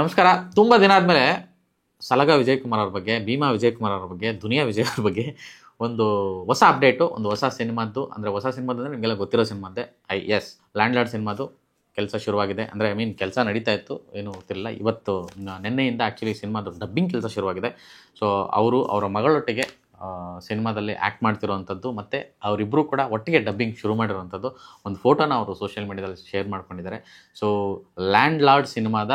ನಮಸ್ಕಾರ. ತುಂಬ ದಿನ ಆದಮೇಲೆ ಸಲಗ ವಿಜಯ್ ಕುಮಾರ್ ಅವ್ರ ಬಗ್ಗೆ, ಭೀಮಾ ವಿಜಯ್ ಕುಮಾರ್ ಅವ್ರ ಬಗ್ಗೆ, ದುನಿಯಾ ವಿಜಯ್ ಅವ್ರ ಬಗ್ಗೆ ಒಂದು ಹೊಸ ಅಪ್ಡೇಟು, ಒಂದು ಹೊಸ ಸಿನಿಮಾದ್ದು. ಅಂದರೆ ಹೊಸ ಸಿನಿಮಾದಂದರೆ ನಿಮಗೆಲ್ಲ ಗೊತ್ತಿರೋ ಸಿನಿಮಾದ್ದೇ. ಲ್ಯಾಂಡ್ ಲಾರ್ಡ್ ಸಿನಿಮಾದು ಕೆಲಸ ಶುರುವಾಗಿದೆ. ಅಂದರೆ ಕೆಲಸ ನಡೀತಾ ಇತ್ತು, ಏನೂ ಗೊತ್ತಿರಲಿಲ್ಲ. ಇವತ್ತು ನಿನ್ನೆಯಿಂದ ಆ್ಯಕ್ಚುಲಿ ಸಿನಿಮಾದು ಡಬ್ಬಿಂಗ್ ಕೆಲಸ ಶುರುವಾಗಿದೆ. ಸೊ ಅವರ ಮಗಳೊಟ್ಟಿಗೆ ಸಿನಿಮಾದಲ್ಲಿ ಆ್ಯಕ್ಟ್ ಮಾಡ್ತಿರೋವಂಥದ್ದು, ಮತ್ತು ಅವರಿಬ್ಬರು ಕೂಡ ಒಟ್ಟಿಗೆ ಡಬ್ಬಿಂಗ್ ಶುರು ಮಾಡಿರೋವಂಥದ್ದು ಒಂದು ಫೋಟೋನ ಅವರು ಸೋಷಿಯಲ್ ಮೀಡಿಯಾದಲ್ಲಿ ಶೇರ್ ಮಾಡ್ಕೊಂಡಿದ್ದಾರೆ. ಸೊ ಲ್ಯಾಂಡ್ ಲಾರ್ಡ್ ಸಿನಿಮಾದ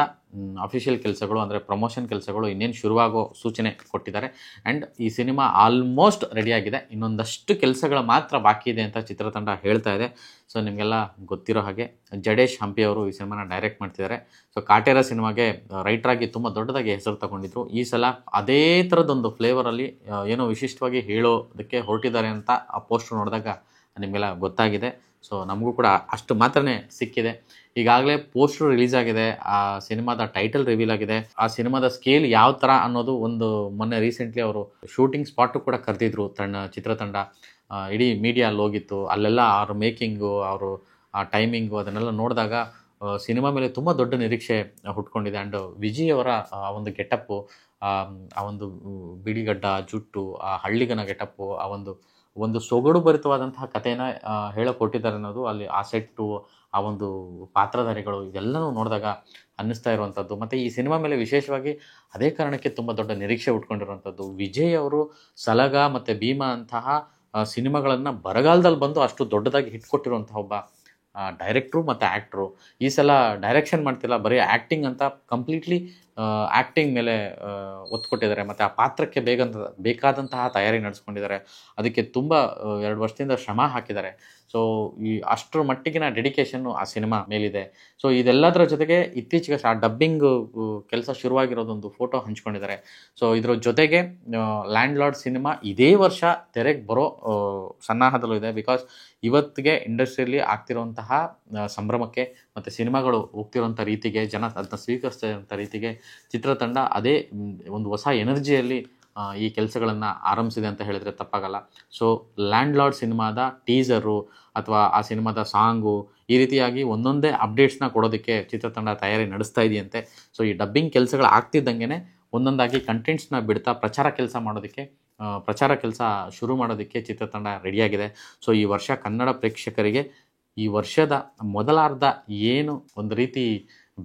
ಅಫಿಷಿಯಲ್ ಕೆಲಸಗಳು, ಅಂದರೆ ಪ್ರಮೋಷನ್ ಕೆಲಸಗಳು ಇನ್ನೇನು ಶುರುವಾಗೋ ಸೂಚನೆ ಕೊಟ್ಟಿದ್ದಾರೆ. ಆ್ಯಂಡ್ ಈ ಸಿನಿಮಾ ಆಲ್ಮೋಸ್ಟ್ ರೆಡಿಯಾಗಿದೆ, ಇನ್ನೊಂದಷ್ಟು ಕೆಲಸಗಳು ಮಾತ್ರ ಬಾಕಿ ಇದೆ ಅಂತ ಚಿತ್ರತಂಡ ಹೇಳ್ತಾ ಇದೆ. ಸೊ ನಿಮಗೆಲ್ಲ ಗೊತ್ತಿರೋ ಹಾಗೆ ಜಡೇಶ್ ಹಂಪಿ ಅವರು ಈ ಸಿನಿಮಾನ ಡೈರೆಕ್ಟ್ ಮಾಡ್ತಿದ್ದಾರೆ. ಸೊ ಕಾಟೇರ ಸಿನಿಮಾಗೆ ರೈಟ್ರಾಗಿ ತುಂಬ ದೊಡ್ಡದಾಗಿ ಹೆಸರು ತಗೊಂಡಿದ್ರು. ಈ ಸಲ ಅದೇ ಥರದ್ದೊಂದು ಫ್ಲೇವರಲ್ಲಿ ಏನೋ ವಿಶಿಷ್ಟವಾಗಿ ಹೇಳೋದಕ್ಕೆ ಹೊರಟಿದ್ದಾರೆ ಅಂತ ಆ ಪೋಸ್ಟರ್ ನೋಡಿದಾಗ ನಿಮಗೆಲ್ಲ ಗೊತ್ತಾಗಿದೆ. ಸೊ ನಮಗೂ ಕೂಡ ಅಷ್ಟು ಮಾತ್ರನೇ ಸಿಕ್ಕಿದೆ. ಈಗಾಗಲೇ ಪೋಸ್ಟರ್ ರಿಲೀಸ್ ಆಗಿದೆ, ಆ ಸಿನಿಮಾದ ಟೈಟಲ್ ರಿವೀಲ್ ಆಗಿದೆ. ಆ ಸಿನಿಮಾದ ಸ್ಕೇಲ್ ಯಾವ ಥರ ಅನ್ನೋದು ಒಂದು ಮೊನ್ನೆ ರೀಸೆಂಟ್ಲಿ ಅವರು ಶೂಟಿಂಗ್ ಸ್ಪಾಟು ಕೂಡ ಕರೆದಿದ್ರು ಚಿತ್ರತಂಡ. ಇಡೀ ಮೀಡಿಯಾ ಅಲ್ಲಿ ಹೋಗಿತ್ತು. ಅಲ್ಲೆಲ್ಲ ಅವ್ರ ಮೇಕಿಂಗು, ಅವರು ಆ ಟೈಮಿಂಗು ಅದನ್ನೆಲ್ಲ ನೋಡಿದಾಗ ಸಿನಿಮಾ ಮೇಲೆ ತುಂಬ ದೊಡ್ಡ ನಿರೀಕ್ಷೆ ಹುಟ್ಕೊಂಡಿದೆ. ಆ್ಯಂಡ್ ವಿಜಯ್ ಅವರ ಆ ಒಂದು ಗೆಟಪ್ಪು, ಆ ಒಂದು ಬಿಡಿಗಡ್ಡ ಜುಟ್ಟು, ಆ ಹಳ್ಳಿಗನ ಗೆಟಪ್ಪು, ಆ ಒಂದು ಸೊಗಡು ಭರಿತವಾದಂತಹ ಕಥೆನ ಹೇಳಕೊಟ್ಟಿದ್ದಾರೆ ಅನ್ನೋದು ಅಲ್ಲಿ ಆ ಸೆಟ್ಟು, ಆ ಒಂದು ಪಾತ್ರಧಾರಿಗಳು, ಇದೆಲ್ಲನೂ ನೋಡಿದಾಗ ಅನ್ನಿಸ್ತಾ ಇರುವಂಥದ್ದು. ಮತ್ತು ಈ ಸಿನಿಮಾ ಮೇಲೆ ವಿಶೇಷವಾಗಿ ಅದೇ ಕಾರಣಕ್ಕೆ ತುಂಬ ದೊಡ್ಡ ನಿರೀಕ್ಷೆ ಉಟ್ಕೊಂಡಿರುವಂಥದ್ದು. ವಿಜಯ್ ಅವರು ಸಲಗ ಮತ್ತು ಭೀಮಾ ಅಂತಹ ಸಿನಿಮಾಗಳನ್ನು ಬರಗಾಲದಲ್ಲಿ ಬಂದು ಅಷ್ಟು ದೊಡ್ಡದಾಗಿ ಹಿಟ್ ಕೊಟ್ಟಿರುವಂತಹ ಒಬ್ಬ ಡೈರೆಕ್ಟ್ರು ಮತ್ತು ಆ್ಯಕ್ಟ್ರು. ಈ ಸಲ ಡೈರೆಕ್ಷನ್ ಮಾಡ್ತಿಲ್ಲ, ಬರೀ ಆ್ಯಕ್ಟಿಂಗ್ ಅಂತ ಕಂಪ್ಲೀಟ್ಲಿ ಆ್ಯಕ್ಟಿಂಗ್ ಮೇಲೆ ಒತ್ತು ಕೊಟ್ಟಿದ್ದಾರೆ. ಮತ್ತು ಆ ಪಾತ್ರಕ್ಕೆ ಬೇಕಾದಂತಹ ತಯಾರಿ ನಡೆಸ್ಕೊಂಡಿದ್ದಾರೆ. ಅದಕ್ಕೆ ತುಂಬ 2 ವರ್ಷದಿಂದ ಶ್ರಮ ಹಾಕಿದ್ದಾರೆ. ಸೊ ಈ ಅಷ್ಟರ ಮಟ್ಟಿಗಿನ ಡೆಡಿಕೇಶನ್ನು ಆ ಸಿನಿಮಾ ಮೇಲಿದೆ. ಸೊ ಇದೆಲ್ಲದರ ಜೊತೆಗೆ ಇತ್ತೀಚೆಗೆ ಡಬ್ಬಿಂಗ್ ಕೆಲಸ ಶುರುವಾಗಿರೋದೊಂದು ಫೋಟೋ ಹಂಚ್ಕೊಂಡಿದ್ದಾರೆ. ಸೊ ಇದರ ಜೊತೆಗೆ ಲ್ಯಾಂಡ್ ಲಾರ್ಡ್ ಸಿನಿಮಾ ಇದೇ ವರ್ಷ ತೆರೆಗೆ ಬರೋ ಸನ್ನಾಹದಲ್ಲೂ ಇದೆ. ಬಿಕಾಸ್ ಇವತ್ತಿಗೆ ಇಂಡಸ್ಟ್ರಿಯಲ್ಲಿ ಆಗ್ತಿರುವಂತಹ ಸಂಭ್ರಮಕ್ಕೆ ಮತ್ತು ಸಿನಿಮಾಗಳು ಹೋಗ್ತಿರೋಂಥ ರೀತಿಗೆ, ಜನ ಅದನ್ನ ಸ್ವೀಕರಿಸ್ತಿರೋಂಥ ರೀತಿಗೆ ಚಿತ್ರತಂಡ ಅದೇ ಒಂದು ಹೊಸ ಎನರ್ಜಿಯಲ್ಲಿ ಈ ಕೆಲಸಗಳನ್ನು ಆರಂಭಿಸಿದೆ ಅಂತ ಹೇಳಿದ್ರೆ ತಪ್ಪಾಗಲ್ಲ. ಸೊ ಲ್ಯಾಂಡ್ ಲಾರ್ಡ್ ಸಿನಿಮಾದ ಟೀಸರು ಅಥವಾ ಆ ಸಿನಿಮಾದ ಸಾಂಗು, ಈ ರೀತಿಯಾಗಿ ಒಂದೊಂದೇ ಅಪ್ಡೇಟ್ಸ್ನ ಕೊಡೋದಕ್ಕೆ ಚಿತ್ರತಂಡ ತಯಾರಿ ನಡೆಸ್ತಾ ಇದೆಯಂತೆ. ಸೊ ಈ ಡಬ್ಬಿಂಗ್ ಕೆಲಸಗಳು ಆಗ್ತಿದ್ದಂಗೆ ಒಂದೊಂದಾಗಿ ಕಂಟೆಂಟ್ಸ್ನ ಬಿಡ್ತಾ ಪ್ರಚಾರ ಕೆಲಸ ಶುರು ಮಾಡೋದಕ್ಕೆ ಚಿತ್ರತಂಡ ರೆಡಿಯಾಗಿದೆ. ಸೊ ಈ ವರ್ಷ ಕನ್ನಡ ಪ್ರೇಕ್ಷಕರಿಗೆ ಈ ವರ್ಷದ ಮೊದಲಾರ್ಧ ಏನು ಒಂದು ರೀತಿ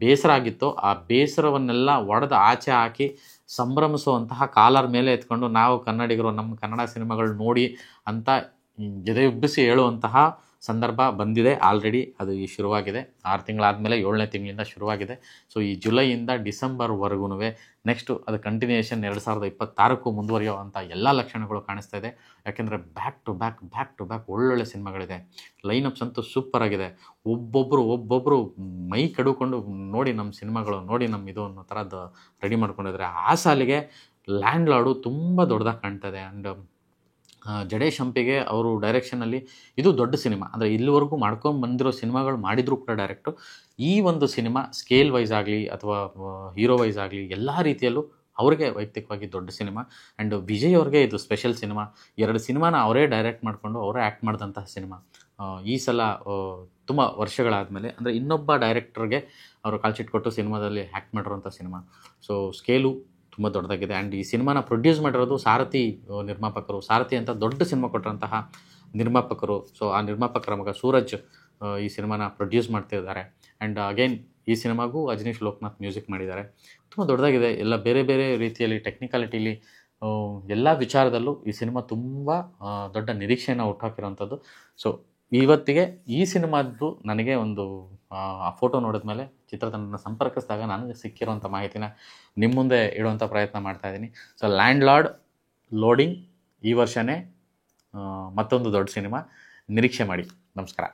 ಬೇಸರ ಆಗಿತ್ತೋ, ಆ ಬೇಸರವನ್ನೆಲ್ಲ ಒಡೆದು ಆಚೆ ಹಾಕಿ ಸಂಭ್ರಮಿಸುವಂತಹ ಕಾಲರ್ ಮೇಲೆ ಎತ್ಕೊಂಡು ನಾವು ಕನ್ನಡಿಗರು ನಮ್ಮ ಕನ್ನಡ ಸಿನಿಮಾಗಳು ನೋಡಿ ಅಂತ ಎದೆಯುಬ್ಬಿಸಿ ಹೇಳುವಂತಹ ಸಂದರ್ಭ ಬಂದಿದೆ. ಆಲ್ರೆಡಿ ಅದು ಶುರುವಾಗಿದೆ. 6 ತಿಂಗಳಾದಮೇಲೆ 7ನೇ ತಿಂಗಳಿಂದ ಶುರುವಾಗಿದೆ. ಸೊ ಈ ಜುಲೈಯಿಂದ ಡಿಸೆಂಬರ್ವರೆಗೂ ನೆಕ್ಸ್ಟು ಅದು ಕಂಟಿನ್ಯೂಯೇಷನ್ 2026ಕ್ಕೂ ಮುಂದುವರಿಯುವಂಥ ಎಲ್ಲ ಲಕ್ಷಣಗಳು ಕಾಣಿಸ್ತಾ ಇದೆ. ಯಾಕೆಂದರೆ ಬ್ಯಾಕ್ ಟು ಬ್ಯಾಕ್ ಒಳ್ಳೊಳ್ಳೆ ಸಿನಿಮಾಗಳಿದೆ. ಲೈನಪ್ಸ್ ಅಂತೂ ಸೂಪರ್ ಆಗಿದೆ. ಒಬ್ಬೊಬ್ಬರು ಮೈ ಕಡುಕೊಂಡು ನೋಡಿ ನಮ್ಮ ಸಿನಿಮಾಗಳು, ನೋಡಿ ನಮ್ಮ ಇದು ಅನ್ನೋ ಥರದ್ದು ರೆಡಿ ಮಾಡ್ಕೊಂಡಿದ್ದಾರೆ. ಆ ಸಾಲಿಗೆ ಲ್ಯಾಂಡ್ ಲಾರ್ಡು ತುಂಬ ದೊಡ್ಡದಾಗಿ ಕಾಣ್ತದೆ. ಆ್ಯಂಡ್ ಜಡೇಶ್ ಹಂಪಿಗೆ ಅವರು ಡೈರೆಕ್ಷನಲ್ಲಿ ಇದು ದೊಡ್ಡ ಸಿನಿಮಾ. ಅಂದರೆ ಇಲ್ಲಿವರೆಗೂ ಮಾಡ್ಕೊಂಡು ಬಂದಿರೋ ಸಿನಿಮಾಗಳು ಮಾಡಿದರೂ ಕೂಡ ಡೈರೆಕ್ಟು, ಈ ಒಂದು ಸಿನಿಮಾ ಸ್ಕೇಲ್ ವೈಸ್ ಆಗಲಿ ಅಥವಾ ಹೀರೋ ವೈಸ್ ಆಗಲಿ ಎಲ್ಲ ರೀತಿಯಲ್ಲೂ ಅವ್ರಿಗೆ ವೈಯಕ್ತಿಕವಾಗಿ ದೊಡ್ಡ ಸಿನಿಮಾ. ಆ್ಯಂಡ್ ವಿಜಯ್ ಅವ್ರಿಗೆ ಇದು ಸ್ಪೆಷಲ್ ಸಿನಿಮಾ. 2 ಸಿನಿಮಾನ ಅವರೇ ಡೈರೆಕ್ಟ್ ಮಾಡಿಕೊಂಡು ಅವರೇ ಆ್ಯಕ್ಟ್ ಮಾಡಿದಂತಹ ಸಿನಿಮಾ. ಈ ಸಲ ತುಂಬ ವರ್ಷಗಳಾದಮೇಲೆ ಅಂದರೆ ಇನ್ನೊಬ್ಬ ಡೈರೆಕ್ಟರ್ಗೆ ಅವರು ಕಾಲ್ಶೀಟ್ ಕೊಟ್ಟು ಸಿನಿಮಾದಲ್ಲಿ ಆ್ಯಕ್ಟ್ ಮಾಡಿರೋಂಥ ಸಿನಿಮಾ. ಸೊ ಸ್ಕೇಲು ತುಂಬ ದೊಡ್ಡದಾಗಿದೆ. ಆ್ಯಂಡ್ ಈ ಸಿನಿಮಾನ ಪ್ರೊಡ್ಯೂಸ್ ಮಾಡಿರೋದು ಸಾರಥಿ ನಿರ್ಮಾಪಕರು. ಸಾರಥಿ ಅಂತ ದೊಡ್ಡ ಸಿನಿಮಾ ಕೊಟ್ಟಂತಹ ನಿರ್ಮಾಪಕರು. ಸೊ ಆ ನಿರ್ಮಾಪಕರ ಮಗ ಸೂರಜ್ ಈ ಸಿನಿಮಾನ ಪ್ರೊಡ್ಯೂಸ್ ಮಾಡ್ತಿದ್ದಾರೆ. ಆ್ಯಂಡ್ ಅಗೇನ್ ಈ ಸಿನಿಮಾಗೂ ಅಜನೀಶ್ ಲೋಕನಾಥ್ ಮ್ಯೂಸಿಕ್ ಮಾಡಿದ್ದಾರೆ. ತುಂಬ ದೊಡ್ಡದಾಗಿದೆ. ಎಲ್ಲ ಬೇರೆ ಬೇರೆ ರೀತಿಯಲ್ಲಿ ಟೆಕ್ನಿಕಾಲಿಟಿಲಿ ಎಲ್ಲ ವಿಚಾರದಲ್ಲೂ ಈ ಸಿನಿಮಾ ತುಂಬ ದೊಡ್ಡ ನಿರೀಕ್ಷೆಯನ್ನು ಹುಟ್ಟಾಕಿರೋವಂಥದ್ದು. ಸೊ ಇವತ್ತಿಗೆ ಈ ಸಿನಿಮಾದ್ದು ನನಗೆ ಒಂದು ಆ ಫೋಟೋ ನೋಡಿದ್ಮೇಲೆ ಚಿತ್ರತಂಡನ ಸಂಪರ್ಕಿಸಿದಾಗ ನನಗೆ ಸಿಕ್ಕಿರೋಂಥ ಮಾಹಿತಿನ ನಿಮ್ಮ ಮುಂದೆ ಇಡುವಂಥ ಪ್ರಯತ್ನ ಮಾಡ್ತಾಯಿದ್ದೀನಿ. ಸೊ ಲ್ಯಾಂಡ್ ಲಾರ್ಡ್ ಲೋಡಿಂಗ್ ಈ ವರ್ಷವೇ ಮತ್ತೊಂದು ದೊಡ್ಡ ಸಿನಿಮಾ, ನಿರೀಕ್ಷೆ ಮಾಡಿ. ನಮಸ್ಕಾರ.